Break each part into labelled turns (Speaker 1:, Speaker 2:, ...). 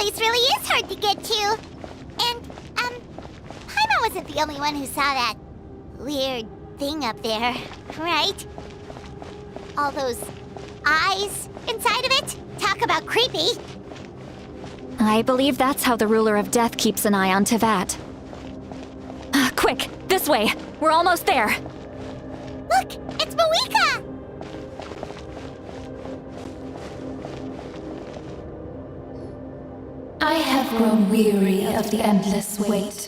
Speaker 1: place really is hard to get to. And, Paimon wasn't the only one who saw that weird thing up there, right? All those eyes inside of it? Talk about creepy.
Speaker 2: I believe that's how the ruler of death keeps an eye on Teyvat. Quick, this way! We're almost there!
Speaker 1: Look, it's Mawika!
Speaker 3: I have grown weary of the endless wait.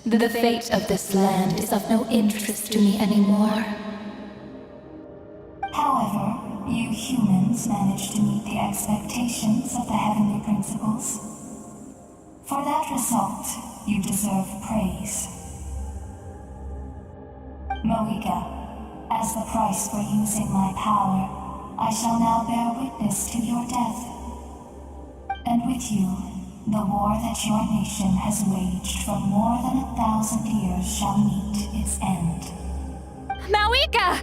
Speaker 3: The fate of this land is of no interest to me anymore.
Speaker 4: However, you humans managed to meet the expectations of the heavenly principles. For that result, you deserve praise. Mawika, as the price for using my power, I shall now bear witness to your death. And with you, the war that your nation has waged for more than 1,000 years shall meet its end.
Speaker 2: Mawika!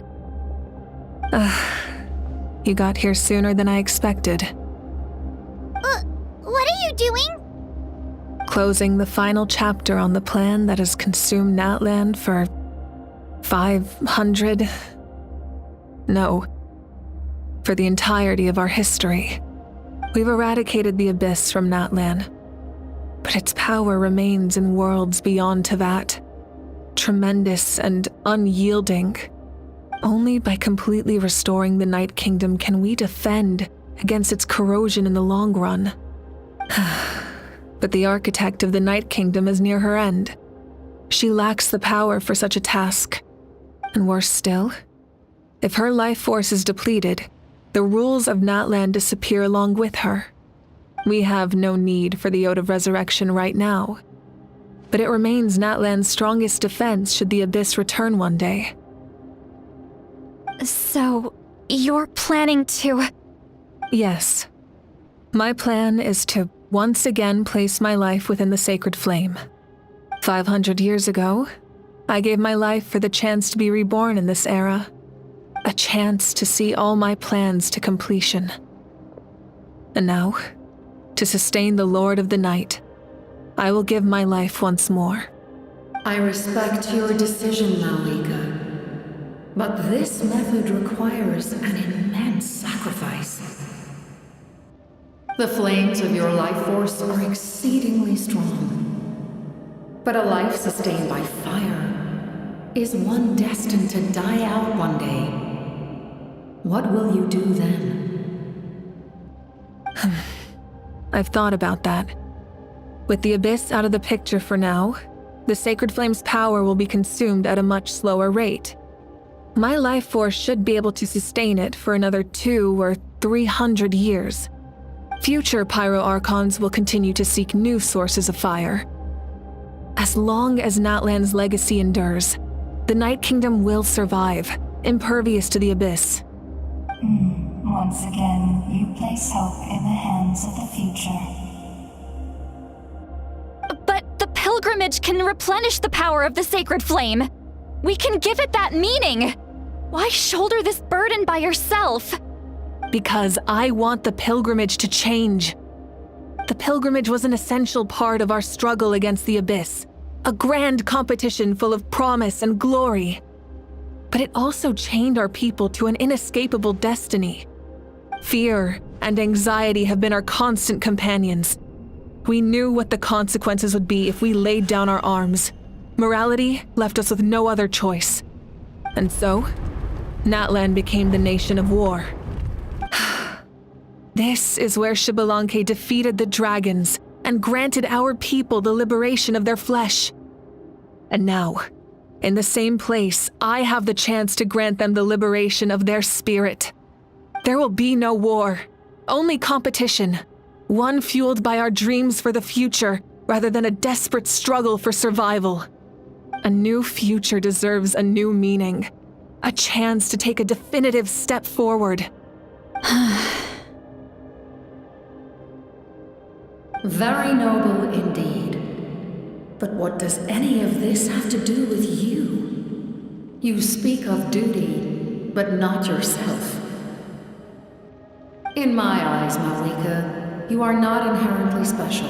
Speaker 5: You got here sooner than I expected.
Speaker 1: What are you doing?
Speaker 5: Closing the final chapter on the plan that has consumed Natlan for 500... No. For the entirety of our history. We've eradicated the Abyss from Natlan, but its power remains in worlds beyond Teyvat. Tremendous and unyielding. Only by completely restoring the Night Kingdom can we defend against its corrosion in the long run. But the architect of the Night Kingdom is near her end. She lacks the power for such a task. And worse still, if her life force is depleted, the rules of Natlan disappear along with her. We have no need for the Ode of Resurrection right now, but it remains Natlan's strongest defense should the Abyss return one day.
Speaker 2: So, you're planning to...
Speaker 5: Yes. My plan is to once again place my life within the sacred flame. 500 years ago, I gave my life for the chance to be reborn in this era. A chance to see all my plans to completion. And now, to sustain the Lord of the Night, I will give my life once more.
Speaker 6: I respect your decision, Mawika. But this method requires an immense sacrifice. The flames of your life force are exceedingly strong. But a life sustained by fire is one destined to die out one day. What will you do then?
Speaker 5: I've thought about that. With the Abyss out of the picture for now, the Sacred Flame's power will be consumed at a much slower rate. My life force should be able to sustain it for another 200 or 300 years. Future Pyro-Archons will continue to seek new sources of fire. As long as Natlan's legacy endures, the Night Kingdom will survive, impervious to the Abyss.
Speaker 4: Once again, you place hope in the hands of the future.
Speaker 2: But the pilgrimage can replenish the power of the sacred flame. We can give it that meaning. Why shoulder this burden by yourself?
Speaker 5: Because I want the pilgrimage to change. The pilgrimage was an essential part of our struggle against the Abyss, a grand competition full of promise and glory. But it also chained our people to an inescapable destiny. Fear and anxiety have been our constant companions. We knew what the consequences would be if we laid down our arms. Morality left us with no other choice. And so, Natlan became the nation of war. This is where Xbalanque defeated the dragons and granted our people the liberation of their flesh. And now, in the same place, I have the chance to grant them the liberation of their spirit. There will be no war, only competition. One fueled by our dreams for the future, rather than a desperate struggle for survival. A new future deserves a new meaning. A chance to take a definitive step forward.
Speaker 6: Very noble indeed. But what does any of this have to do with you? You speak of duty, but not yourself. In my eyes, Mawika, you are not inherently special.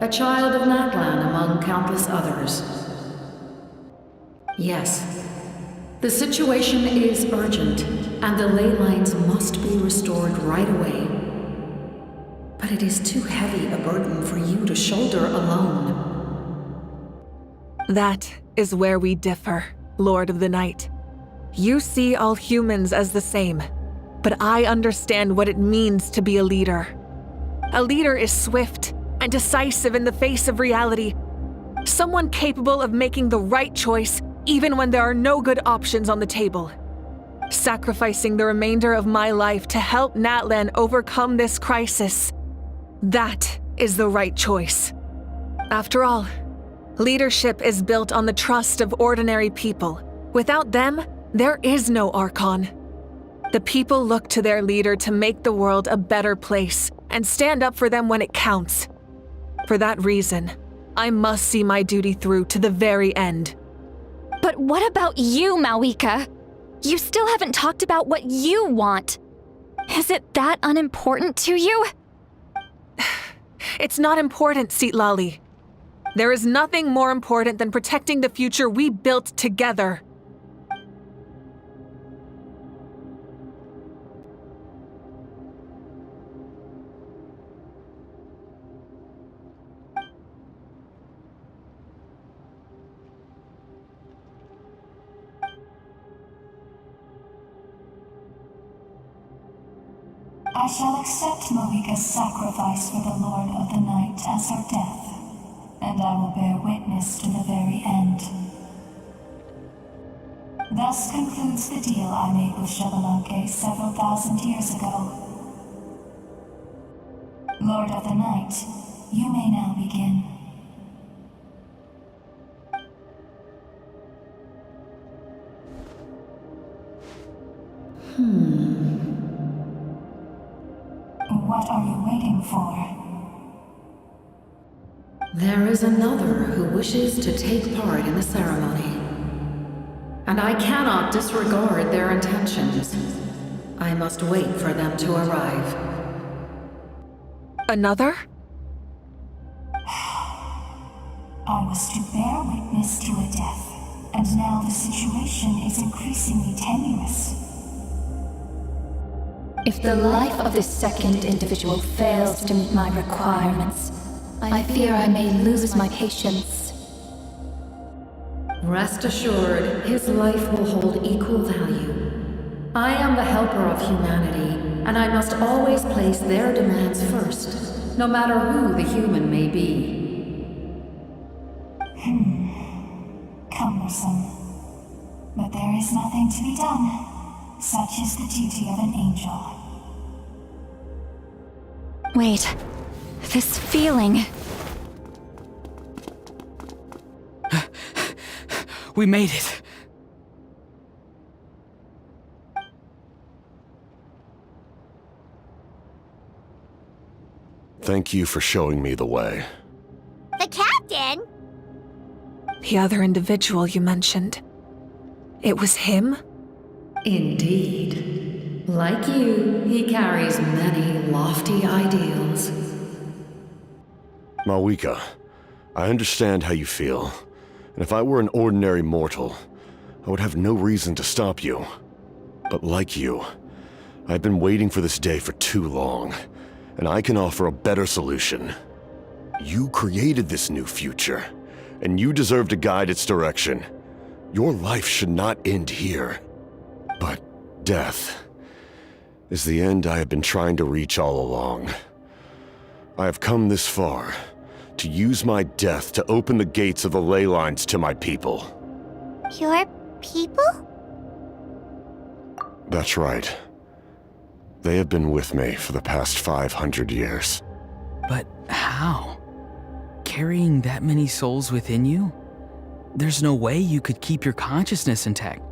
Speaker 6: A child of Natlan among countless others. Yes, the situation is urgent, and the ley lines must be restored right away. But it is too heavy a burden for you to shoulder alone.
Speaker 5: That is where we differ, Lord of the Night. You see all humans as the same, but I understand what it means to be a leader. A leader is swift and decisive in the face of reality. Someone capable of making the right choice even when there are no good options on the table. Sacrificing the remainder of my life to help Natlan overcome this crisis. That is the right choice. After all, leadership is built on the trust of ordinary people. Without them, there is no Archon. The people look to their leader to make the world a better place and stand up for them when it counts. For that reason, I must see my duty through to the very end.
Speaker 2: But what about you, Malika? You still haven't talked about what you want. Is it that unimportant to you?
Speaker 5: It's not important, Citlali. There is nothing more important than protecting the future we built together.
Speaker 4: I shall accept Malika's sacrifice for the Lord of the Night as her death, and I will bear witness to the very end. Thus concludes the deal I made with Xbalanque several thousand years ago. Lord of the Night, you may now begin. What are you waiting for?
Speaker 6: There is another who wishes to take part in the ceremony. And I cannot disregard their intentions. I must wait for them to arrive.
Speaker 5: Another?
Speaker 4: I was to bear witness to a death, and now the situation is increasingly tenuous.
Speaker 3: If the life of this second individual fails to meet my requirements, I fear I may lose my patience.
Speaker 6: Rest assured, his life will hold equal value. I am the helper of humanity, and I must always place their demands first, no matter who the human may be.
Speaker 4: Cumbersome. But there is nothing to be done. Such is the duty of an angel.
Speaker 2: Wait, this feeling.
Speaker 7: We made it.
Speaker 8: Thank you for showing me the way.
Speaker 1: The captain?
Speaker 5: The other individual you mentioned. It was him?
Speaker 6: Indeed. Like you, he carries many lofty ideals.
Speaker 8: Malika, I understand how you feel. And if I were an ordinary mortal, I would have no reason to stop you. But like you, I've been waiting for this day for too long, and I can offer a better solution. You created this new future, and you deserve to guide its direction. Your life should not end here. But death is the end I have been trying to reach all along. I have come this far to use my death to open the gates of the ley lines to my people.
Speaker 1: Your people?
Speaker 8: That's right. They have been with me for the past 500 years.
Speaker 7: But how? Carrying that many souls within you? There's no way you could keep your consciousness intact.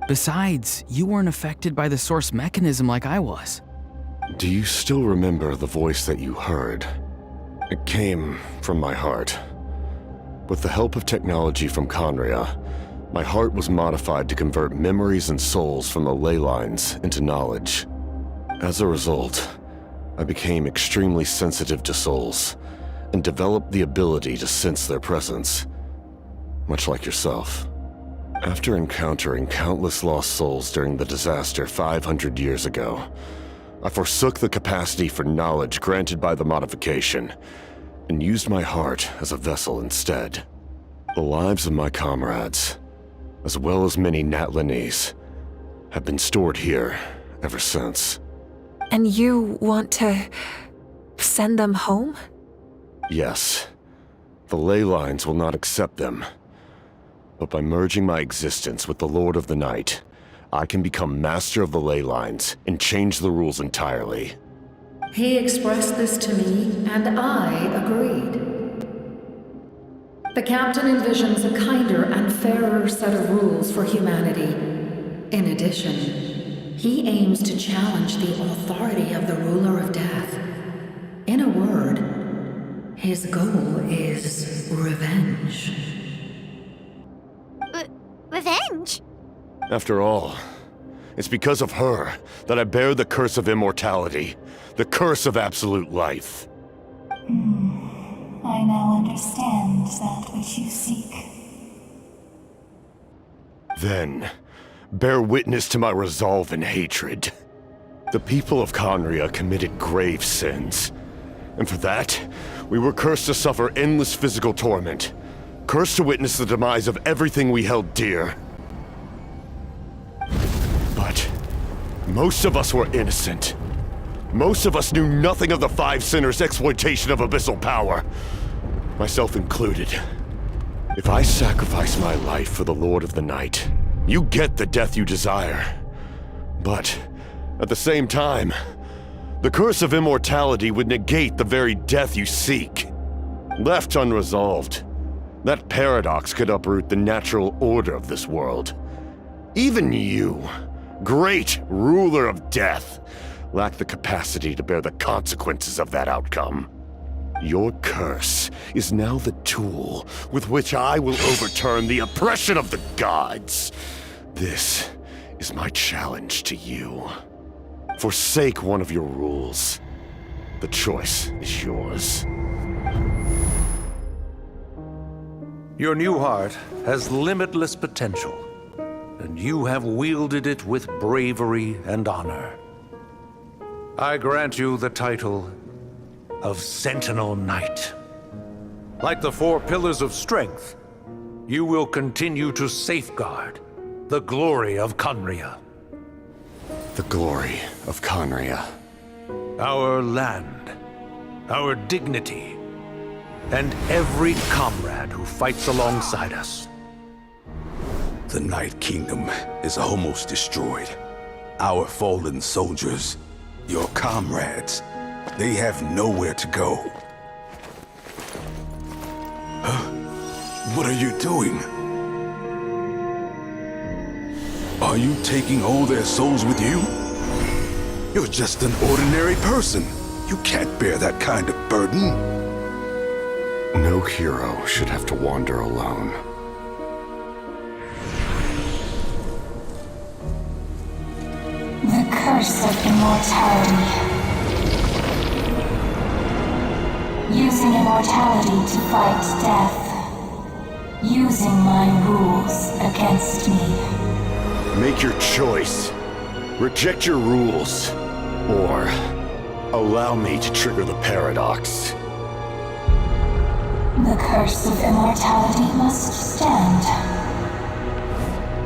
Speaker 7: Besides, you weren't affected by the source mechanism like I was.
Speaker 8: Do you still remember the voice that you heard? It came from my heart. With the help of technology from Conria, my heart was modified to convert memories and souls from the ley lines into knowledge. As a result, I became extremely sensitive to souls and developed the ability to sense their presence, much like yourself. After encountering countless lost souls during the disaster 500 years ago, I forsook the capacity for knowledge granted by the modification and used my heart as a vessel instead. The lives of my comrades, as well as many Natlanese, have been stored here ever since.
Speaker 5: And you want to send them home?
Speaker 8: Yes. The ley lines will not accept them. But by merging my existence with the Lord of the Night, I can become master of the ley lines and change the rules entirely.
Speaker 6: He expressed this to me, and I agreed. The captain envisions a kinder and fairer set of rules for humanity. In addition, he aims to challenge the authority of the ruler of death. In a word, his goal is revenge.
Speaker 1: Revenge?
Speaker 8: After all, it's because of her that I bear the curse of immortality, the curse of absolute life.
Speaker 4: I now understand that which you seek.
Speaker 8: Then, bear witness to my resolve and hatred. The people of Conria committed grave sins, and for that, we were cursed to suffer endless physical torment, cursed to witness the demise of everything we held dear. But most of us were innocent. Most of us knew nothing of the Five Sinners' exploitation of abyssal power, myself included. If I sacrifice my life for the Lord of the Night, you get the death you desire. But at the same time, the curse of immortality would negate the very death you seek. Left unresolved, that paradox could uproot the natural order of this world. Even you, great ruler of death, lack the capacity to bear the consequences of that outcome. Your curse is now the tool with which I will overturn the oppression of the gods. This is my challenge to you. Forsake one of your rules. The choice is yours.
Speaker 9: Your new heart has limitless potential, and you have wielded it with bravery and honor. I grant you the title of Sentinel Knight. Like the four pillars of strength, you will continue to safeguard the glory of Conria.
Speaker 8: The glory of Conria.
Speaker 9: Our land, our dignity, and every comrade who fights alongside us.
Speaker 10: The Night Kingdom is almost destroyed. Our fallen soldiers, your comrades, they have nowhere to go. What are you doing? Are you taking all their souls with you? You're just an ordinary person. You can't bear that kind of burden.
Speaker 8: No hero should have to wander alone.
Speaker 4: The curse of immortality. Using immortality to fight death. Using my rules against me.
Speaker 8: Make your choice. Reject your rules. Or allow me to trigger the paradox.
Speaker 4: The curse of immortality must stand.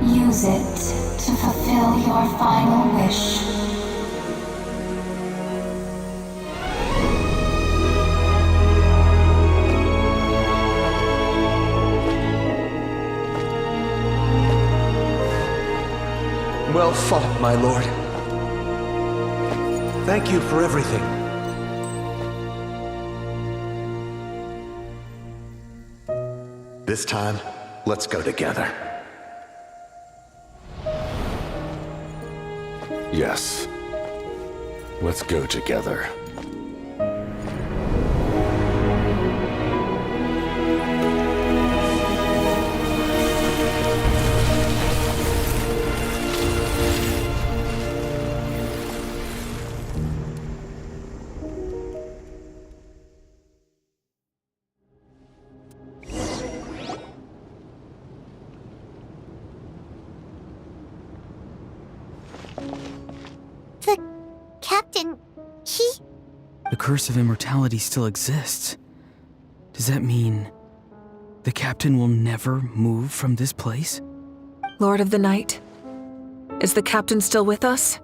Speaker 4: Use it to fulfill your final wish.
Speaker 9: Well fought, my lord. Thank you for everything.
Speaker 11: This time, let's go together.
Speaker 8: Yes. Let's go together.
Speaker 1: Captain, he...
Speaker 7: The curse of immortality still exists. Does that mean the captain will never move from this place?
Speaker 5: Lord of the Night, is the captain still with us?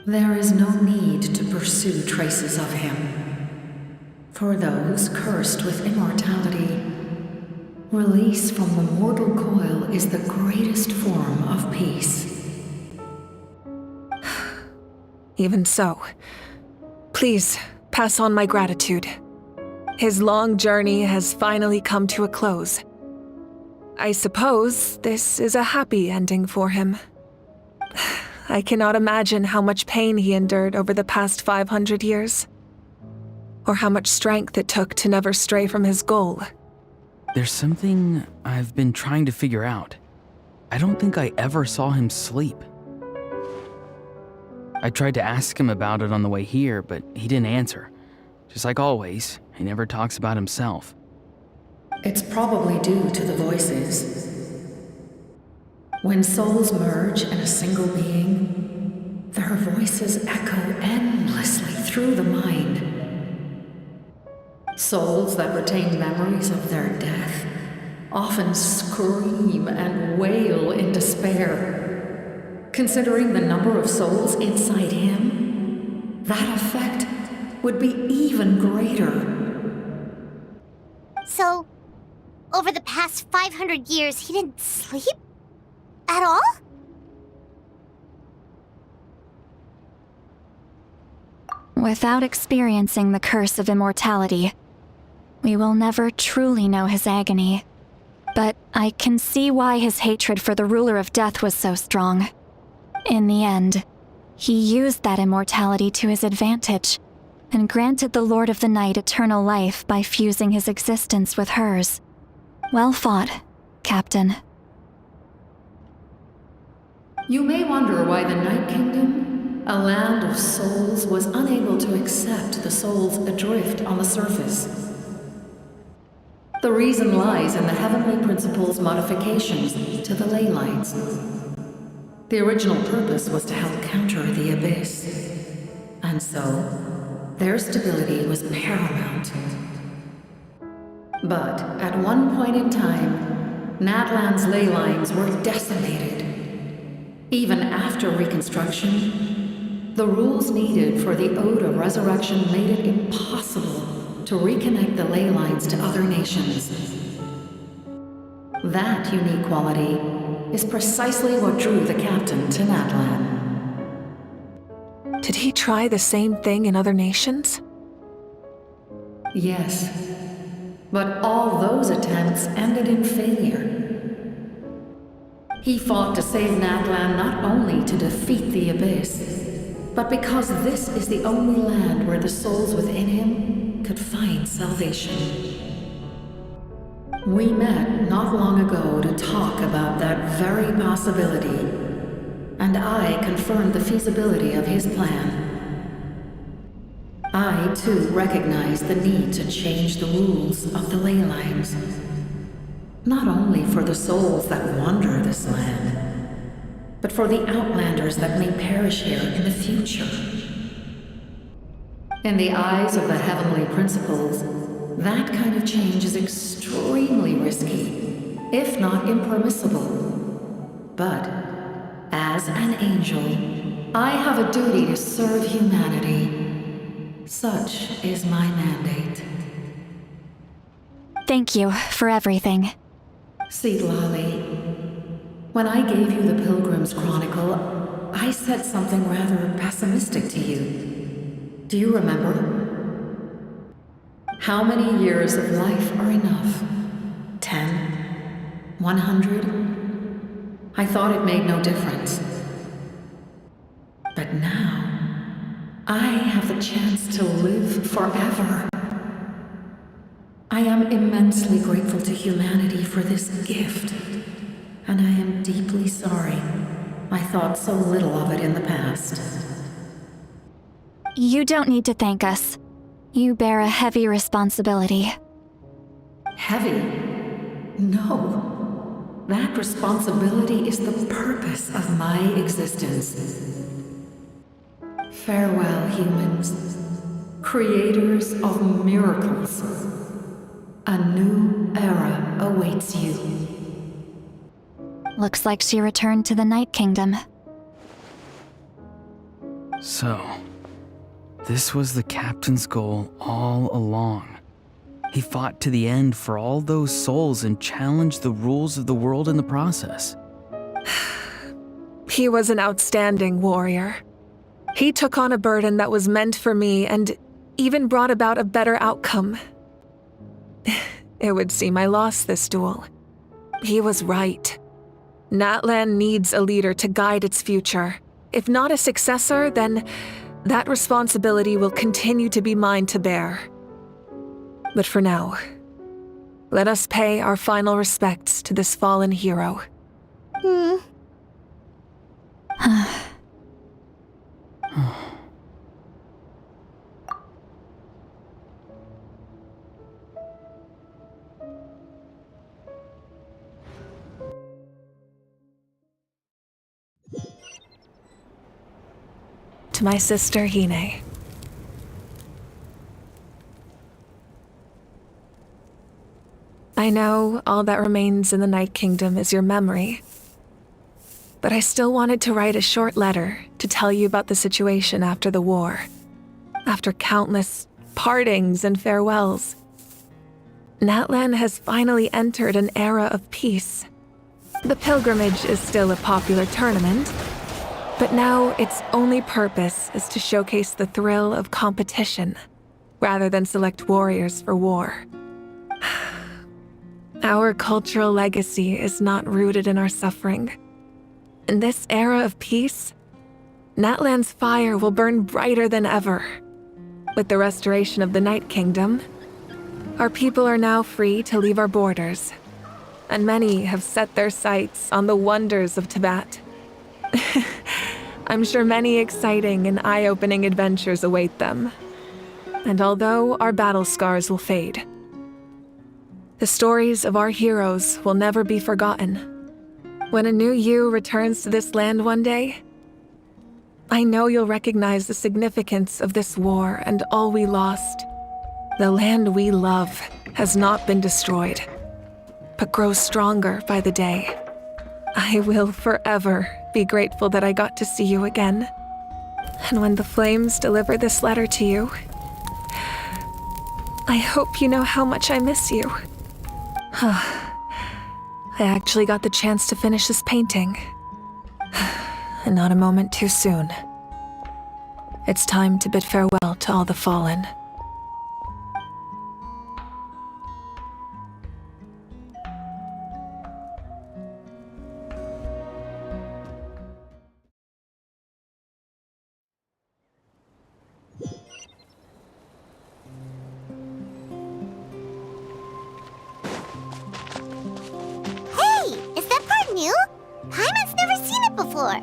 Speaker 6: There is no need to pursue traces of him. For those cursed with immortality, release from the mortal coil is the greatest form of peace.
Speaker 5: Even so, please pass on my gratitude. His long journey has finally come to a close. I suppose this is a happy ending for him. I cannot imagine how much pain he endured over the past 500 years, or how much strength it took to never stray from his goal.
Speaker 7: There's something I've been trying to figure out. I don't think I ever saw him sleep. I tried to ask him about it on the way here, but he didn't answer. Just like always, he never talks about himself.
Speaker 6: It's probably due to the voices. When souls merge in a single being, their voices echo endlessly through the mind. Souls that retain memories of their death often scream and wail in despair. Considering the number of souls inside him, that effect would be even greater.
Speaker 1: So, over the past 500 years, he didn't sleep? At all?
Speaker 2: Without experiencing the curse of immortality, we will never truly know his agony. But I can see why his hatred for the ruler of death was so strong. In the end, he used that immortality to his advantage, and granted the Lord of the Night eternal life by fusing his existence with hers. Well fought, Captain.
Speaker 6: You may wonder why the Night Kingdom, a land of souls, was unable to accept the souls adrift on the surface. The reason lies in the Heavenly Principle's modifications to the ley lines. The original purpose was to help counter the Abyss, and so their stability was paramount. But at one point in time, Natlan's ley lines were decimated. Even after reconstruction, the rules needed for the Ode of Resurrection made it impossible to reconnect the ley lines to other nations. That unique quality is precisely what drew the captain to Natlan.
Speaker 5: Did he try the same thing in other nations?
Speaker 6: Yes, but all those attempts ended in failure. He fought to save Natlan not only to defeat the Abyss, but because this is the only land where the souls within him could find salvation. We met not long ago to talk about that very possibility, and I confirmed the feasibility of his plan. I, too, recognize the need to change the rules of the ley lines. Not only for the souls that wander this land, but for the outlanders that may perish here in the future. In the eyes of the Heavenly Principles, that kind of change is extremely risky, if not impermissible. But, as an angel, I have a duty to serve humanity. Such is my mandate.
Speaker 2: Thank you for everything.
Speaker 6: Seedlolly, when I gave you the Pilgrim's Chronicle, I said something rather pessimistic to you. Do you remember? How many years of life are enough? 10? 100? I thought it made no difference. But now, I have the chance to live forever. I am immensely grateful to humanity for this gift, and I am deeply sorry I thought so little of it in the past.
Speaker 2: You don't need to thank us. You bear a heavy responsibility.
Speaker 6: Heavy? No. That responsibility is the purpose of my existence. Farewell, humans, creators of miracles. A new era awaits you.
Speaker 2: Looks like she returned to the Night Kingdom.
Speaker 7: So, this was the captain's goal all along. He fought to the end for all those souls and challenged the rules of the world in the process.
Speaker 5: He was an outstanding warrior. He took on a burden that was meant for me and even brought about a better outcome. It would seem I lost this duel. He was right. Natlan needs a leader to guide its future. If not a successor, then that responsibility will continue to be mine to bear. But for now, let us pay our final respects to this fallen hero. To my sister, Hine. I know all that remains in the Night Kingdom is your memory, but I still wanted to write a short letter to tell you about the situation after the war. After countless partings and farewells, Natlan has finally entered an era of peace. The pilgrimage is still a popular tournament, but now its only purpose is to showcase the thrill of competition, rather than select warriors for war. Our cultural legacy is not rooted in our suffering. In this era of peace, Natlan's fire will burn brighter than ever. With the restoration of the Night Kingdom, our people are now free to leave our borders, and many have set their sights on the wonders of Tibet. I'm sure many exciting and eye-opening adventures await them. And although our battle scars will fade, the stories of our heroes will never be forgotten. When a new you returns to this land one day, I know you'll recognize the significance of this war and all we lost. The land we love has not been destroyed, but grows stronger by the day. I will forever be grateful that I got to see you again. And when the flames deliver this letter to you, I hope you know how much I miss you. I actually got the chance to finish this painting. And not a moment too soon. It's time to bid farewell to all the fallen.
Speaker 1: New? Paimon's never seen it before.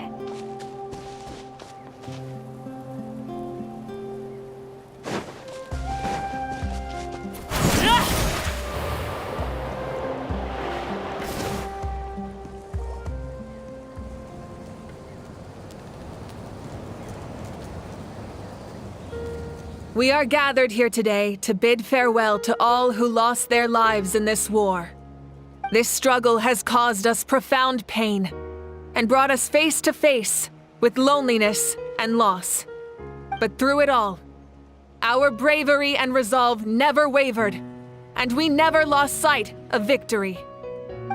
Speaker 5: We are gathered here today to bid farewell to all who lost their lives in this war. This struggle has caused us profound pain and brought us face to face with loneliness and loss. But through it all, our bravery and resolve never wavered, and we never lost sight of victory.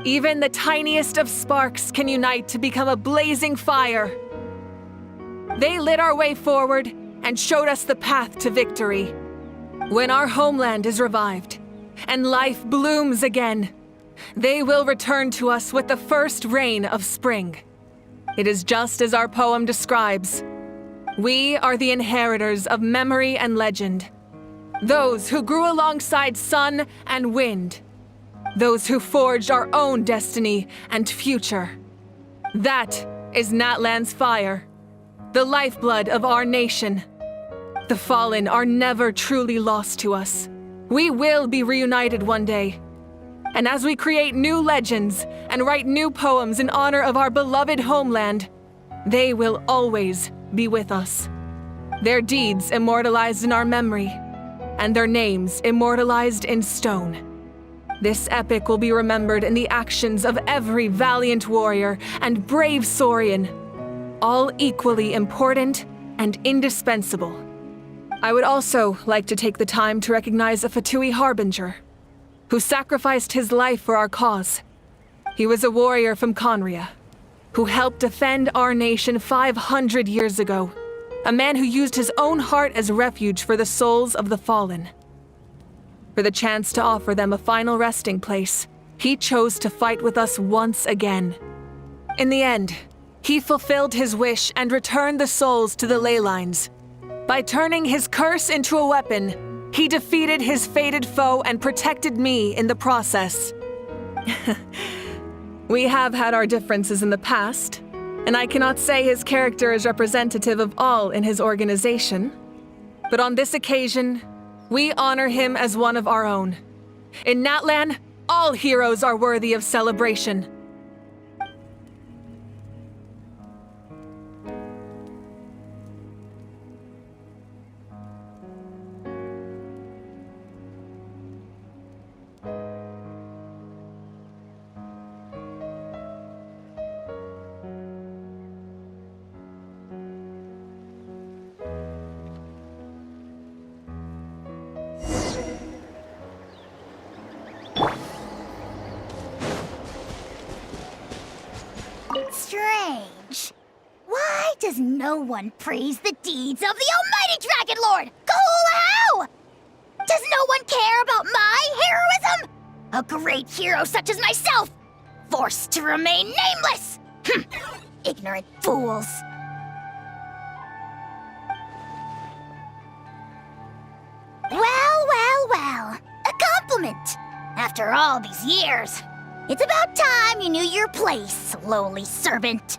Speaker 5: Even the tiniest of sparks can unite to become a blazing fire. They lit our way forward and showed us the path to victory. When our homeland is revived and life blooms again, they will return to us with the first rain of spring. It is just as our poem describes. We are the inheritors of memory and legend. Those who grew alongside sun and wind. Those who forged our own destiny and future. That is Natlan's fire, the lifeblood of our nation. The fallen are never truly lost to us. We will be reunited one day. And as we create new legends and write new poems in honor of our beloved homeland, they will always be with us. their deeds immortalized in our memory, and their names immortalized in stone. This epic will be remembered in the actions of every valiant warrior and brave Saurian, all equally important and indispensable. I would also like to take the time to recognize a Fatui Harbinger, who sacrificed his life for our cause. He was a warrior from Conria, who helped defend our nation 500 years ago, a man who used his own heart as refuge for the souls of the fallen. For the chance to offer them a final resting place, he chose to fight with us once again. In the end, he fulfilled his wish and returned the souls to the ley lines. By turning his curse into a weapon, he defeated his fated foe and protected me in the process. We have had our differences in the past, and I cannot say his character is representative of all in his organization. But on this occasion, we honor him as one of our own. In Natlan, all heroes are worthy of celebration.
Speaker 1: Strange. Why does no one praise the deeds of the Almighty Dragon Lord, Kahula? Does no one care about my heroism? A great hero such as myself, forced to remain nameless! Ignorant fools. Well. A compliment. After all these years. It's about time you knew your place, lowly servant.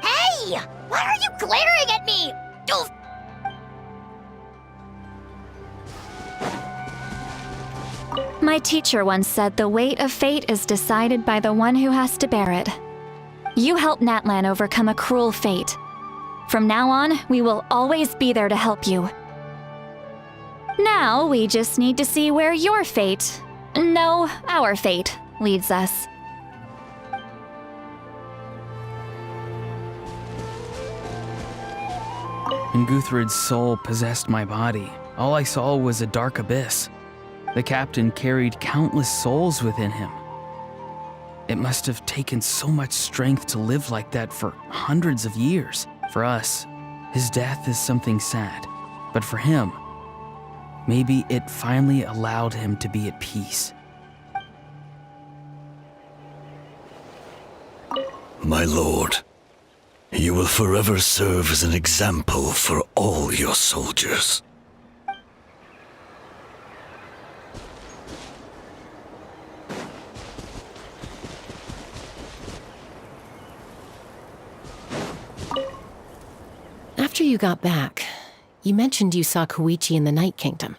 Speaker 1: Hey! Why are you glaring at me? Oof.
Speaker 2: My teacher once said the weight of fate is decided by the one who has to bear it. You helped Natlan overcome a cruel fate. From now on, we will always be there to help you. Now, we just need to see where your fate, no, our fate, leads us.
Speaker 7: When Guthred's soul possessed my body, all I saw was a dark abyss. The captain carried countless souls within him. It must have taken so much strength to live like that for hundreds of years. For us, his death is something sad, but for him, maybe it finally allowed him to be at peace.
Speaker 11: My lord, you will forever serve as an example for all your soldiers.
Speaker 12: After you got back, you mentioned you saw Koichi in the Night Kingdom.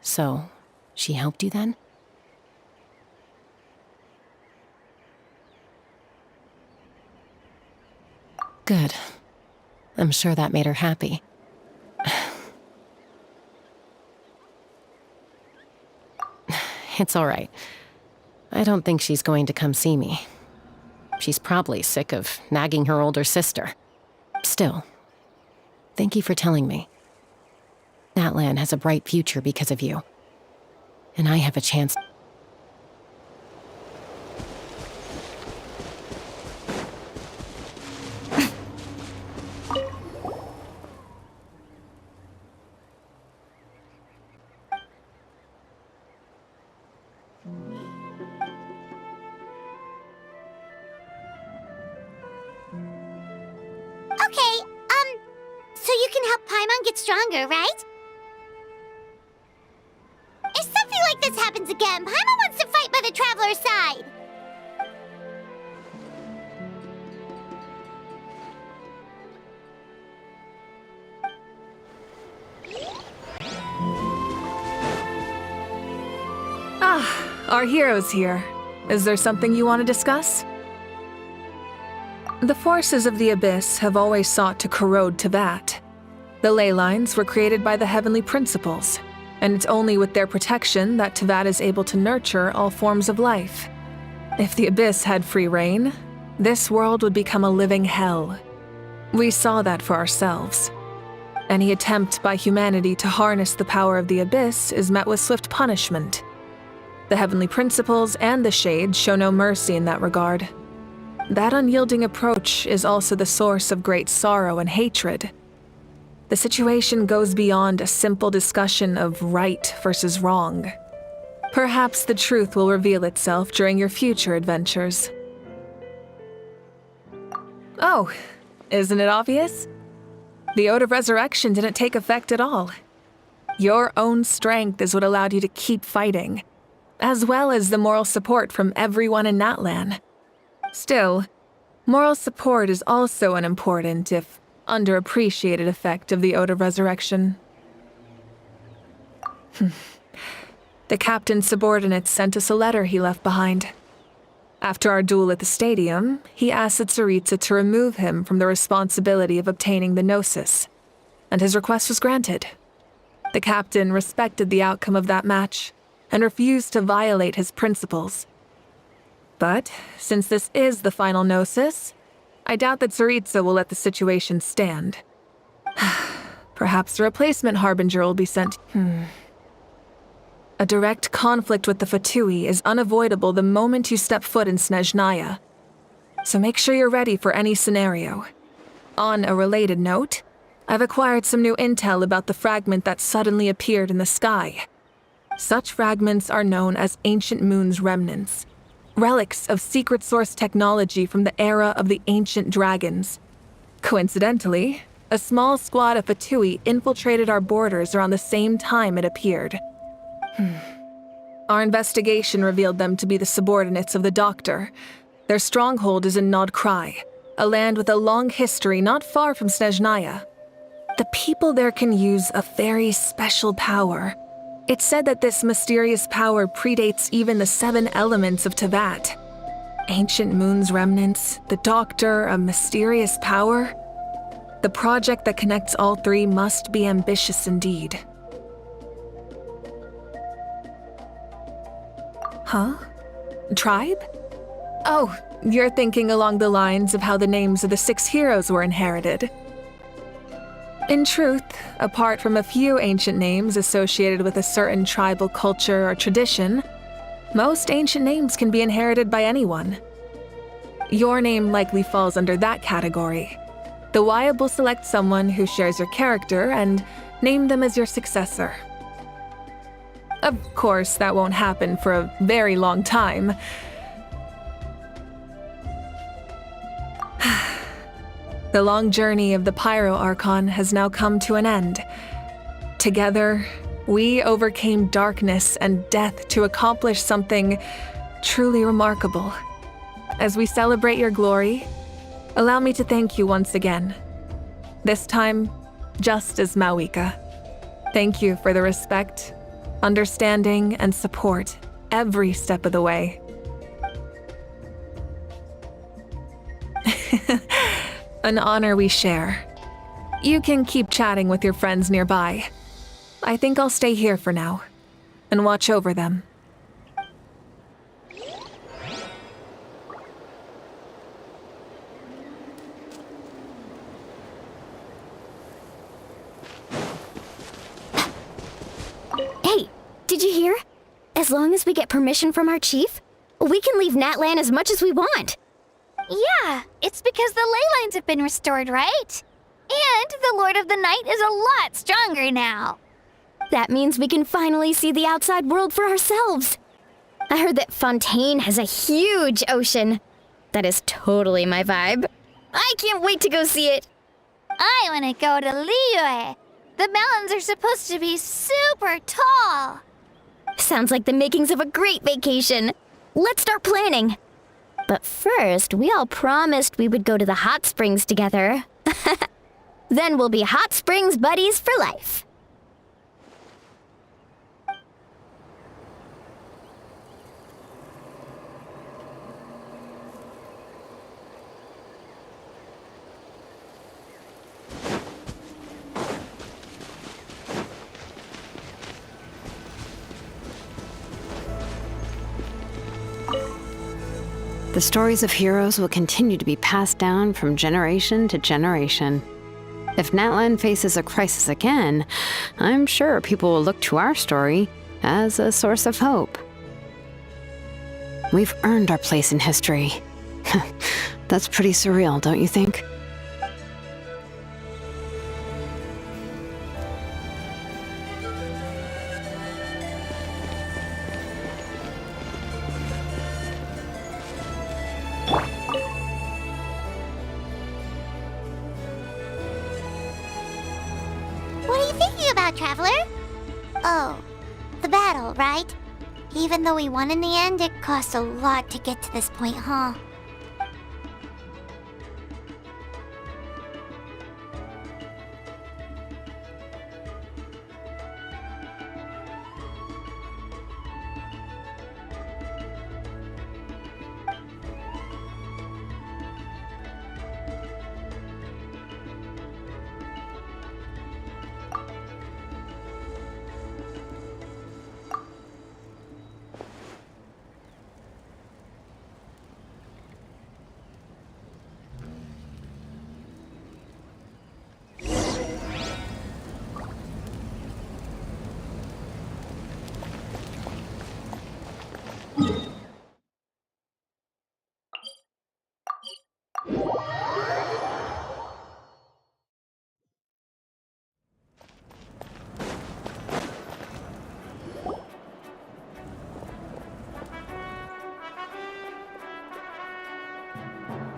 Speaker 12: So, she helped you then? Good. I'm sure that made her happy. It's all right. I don't think she's going to come see me. She's probably sick of nagging her older sister. Still, thank you for telling me. Natlan has a bright future because of you. And I have a chance.
Speaker 1: Okay, so you can help Paimon get stronger, right? If something like this happens again, Paimon wants to fight by the Traveler's side.
Speaker 5: Our hero's here. Is there something you want to discuss? The forces of the Abyss have always sought to corrode Teyvat. The ley lines were created by the heavenly principles, and it's only with their protection that Teyvat is able to nurture all forms of life. If the Abyss had free reign, this world would become a living hell. We saw that for ourselves. Any attempt by humanity to harness the power of the Abyss is met with swift punishment. The heavenly principles and the Shades show no mercy in that regard. That unyielding approach is also the source of great sorrow and hatred. The situation goes beyond a simple discussion of right versus wrong. Perhaps the truth will reveal itself during your future adventures. Oh, isn't it obvious? The Ode of Resurrection didn't take effect at all. Your own strength is what allowed you to keep fighting, as well as the moral support from everyone in Natlan. Still, moral support is also an important, if underappreciated, effect of the Ode of Resurrection. The captain's subordinates sent us a letter he left behind. After our duel at the stadium, he asked Tsaritsa to remove him from the responsibility of obtaining the Gnosis, and his request was granted. The captain respected the outcome of that match and refused to violate his principles. But since this is the final Gnosis, I doubt that Tsaritsa will let the situation stand. Perhaps a replacement Harbinger will be sent. A direct conflict with the Fatui is unavoidable the moment you step foot in Snezhnaya. So make sure you're ready for any scenario. On a related note, I've acquired some new intel about the fragment that suddenly appeared in the sky. Such fragments are known as Ancient Moon's remnants, relics of secret source technology from the era of the ancient dragons. Coincidentally, a small squad of Fatui infiltrated our borders around the same time it appeared. Our investigation revealed them to be the subordinates of the Doctor. Their stronghold is in Nod Krai, a land with a long history not far from Snezhnaya. The people there can use a very special power. It's said that this mysterious power predates even the 7 elements of Teyvat. Ancient Moon's remnants, the Doctor, a mysterious power. The project that connects all 3 must be ambitious indeed. Huh? Tribe? Oh, you're thinking along the lines of how the names of the 6 heroes were inherited. In truth, apart from a few ancient names associated with a certain tribal culture or tradition, most ancient names can be inherited by anyone. Your name likely falls under that category. The Wyab will select someone who shares your character and name them as your successor. Of course, that won't happen for a very long time. The long journey of the Pyro Archon has now come to an end. Together, we overcame darkness and death to accomplish something truly remarkable. As we celebrate your glory, allow me to thank you once again. This time, just as Mawika. Thank you for the respect, understanding, and support every step of the way. An honor we share. You can keep chatting with your friends nearby. I think I'll stay here for now and watch over them.
Speaker 13: Hey, did you hear? As long as we get permission from our chief, we can leave Natlan as much as we want.
Speaker 1: Yeah, it's because the ley lines have been restored, right? And the Lord of the Night is a lot stronger now.
Speaker 13: That means we can finally see the outside world for ourselves. I heard that Fontaine has a huge ocean. That is totally my vibe. I can't wait to go see it.
Speaker 1: I want to go to Liyue. The mountains are supposed to be super tall.
Speaker 13: Sounds like the makings of a great vacation. Let's start planning. But first, we all promised we would go to the hot springs together. Then we'll be hot springs buddies for life.
Speaker 14: The stories of heroes will continue to be passed down from generation to generation. If Natlan faces a crisis again, I'm sure people will look to our story as a source of hope. We've earned our place in history. That's pretty surreal, don't you think?
Speaker 1: What are you thinking about, Traveler? Oh, the battle, right? Even though we won in the end, it cost a lot to get to this point, huh?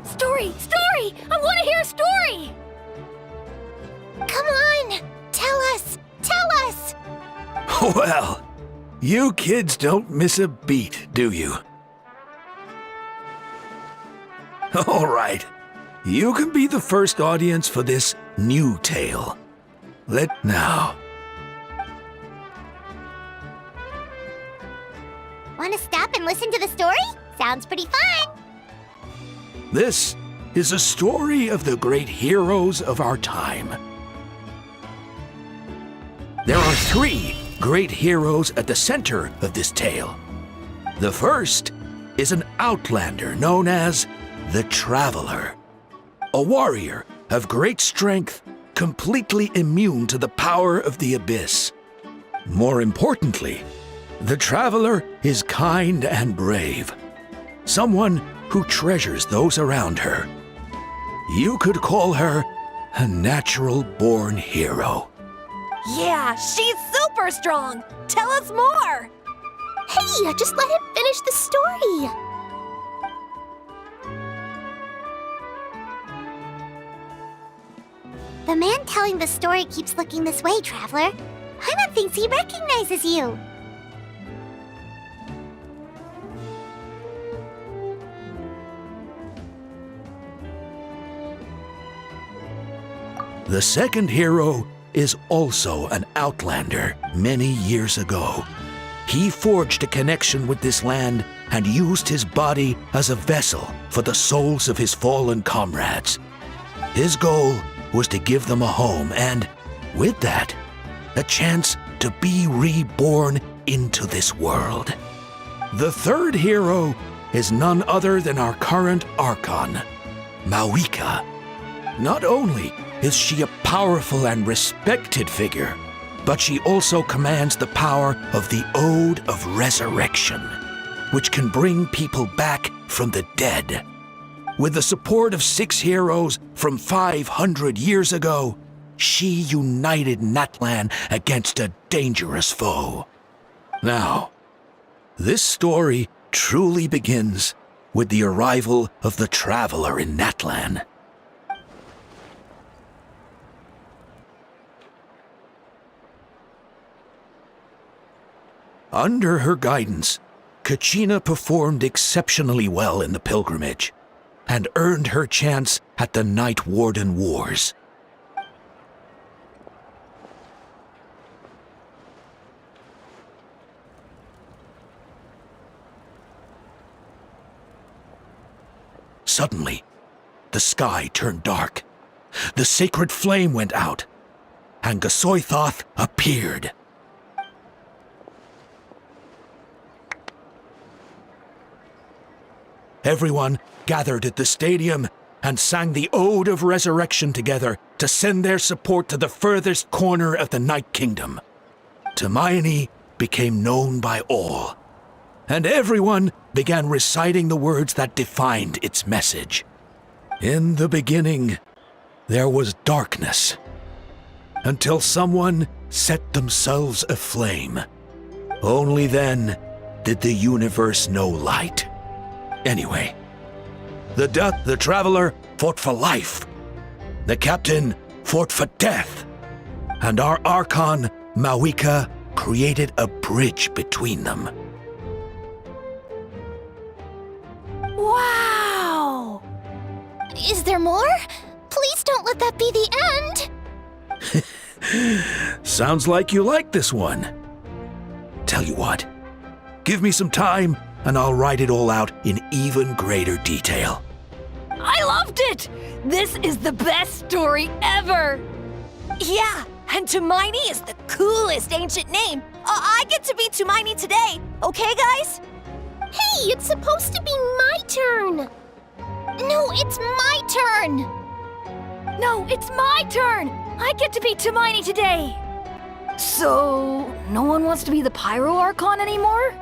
Speaker 13: Story! Story! I want to hear a story!
Speaker 1: Come on! Tell us! Tell us!
Speaker 11: Well, you kids don't miss a beat, do you? All right. You can be the first audience for this new tale. Now.
Speaker 1: Want to stop and listen to the story? Sounds pretty fun!
Speaker 11: This is a story of the great heroes of our time. There are 3 great heroes at the center of this tale. The first is an outlander known as the Traveler, a warrior of great strength, completely immune to the power of the Abyss. More importantly, the Traveler is kind and brave, someone who treasures those around her. You could call her a natural-born hero.
Speaker 13: Yeah, she's super strong! Tell us more!
Speaker 1: Hey, just let him finish the story! The man telling the story keeps looking this way, Traveler. Paimon thinks he recognizes you.
Speaker 11: The second hero is also an outlander many years ago. He forged a connection with this land and used his body as a vessel for the souls of his fallen comrades. His goal was to give them a home and, with that, a chance to be reborn into this world. The third hero is none other than our current Archon, Mawika. Not only is she a powerful and respected figure, but she also commands the power of the Ode of Resurrection, which can bring people back from the dead. With the support of 6 heroes from 500 years ago, she united Natlan against a dangerous foe. Now, this story truly begins with the arrival of the Traveler in Natlan. Under her guidance, Kachina performed exceptionally well in the pilgrimage and earned her chance at the Night Warden Wars. Suddenly, the sky turned dark. The sacred flame went out, and Gasoithoth appeared. everyone gathered at the stadium and sang the Ode of Resurrection together to send their support to the furthest corner of the Night Kingdom. Hermione became known by all, and everyone began reciting the words that defined its message. In the beginning, there was darkness, until someone set themselves aflame. Only then did the universe know light. Anyway, the traveler fought for life. The captain fought for death. And our Archon, Mawika, created a bridge between them.
Speaker 1: Wow! Is there more? Please don't let that be the end!
Speaker 11: Sounds like you like this one. Tell you what, give me some time and I'll write it all out in even greater detail.
Speaker 15: I loved it! This is the best story ever! Yeah, and Hermione is the coolest ancient name. I get to be Hermione today, okay, guys?
Speaker 1: Hey, it's supposed to be my turn! No, it's my turn!
Speaker 15: No, it's my turn! I get to be Hermione today! So, no one wants to be the Pyro Archon anymore?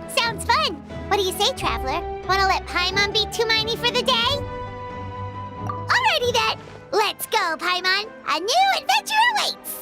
Speaker 1: Sounds fun! What do you say, Traveler? Wanna let Paimon be Hermione for the day? Alrighty then! Let's go, Paimon! A new adventure awaits!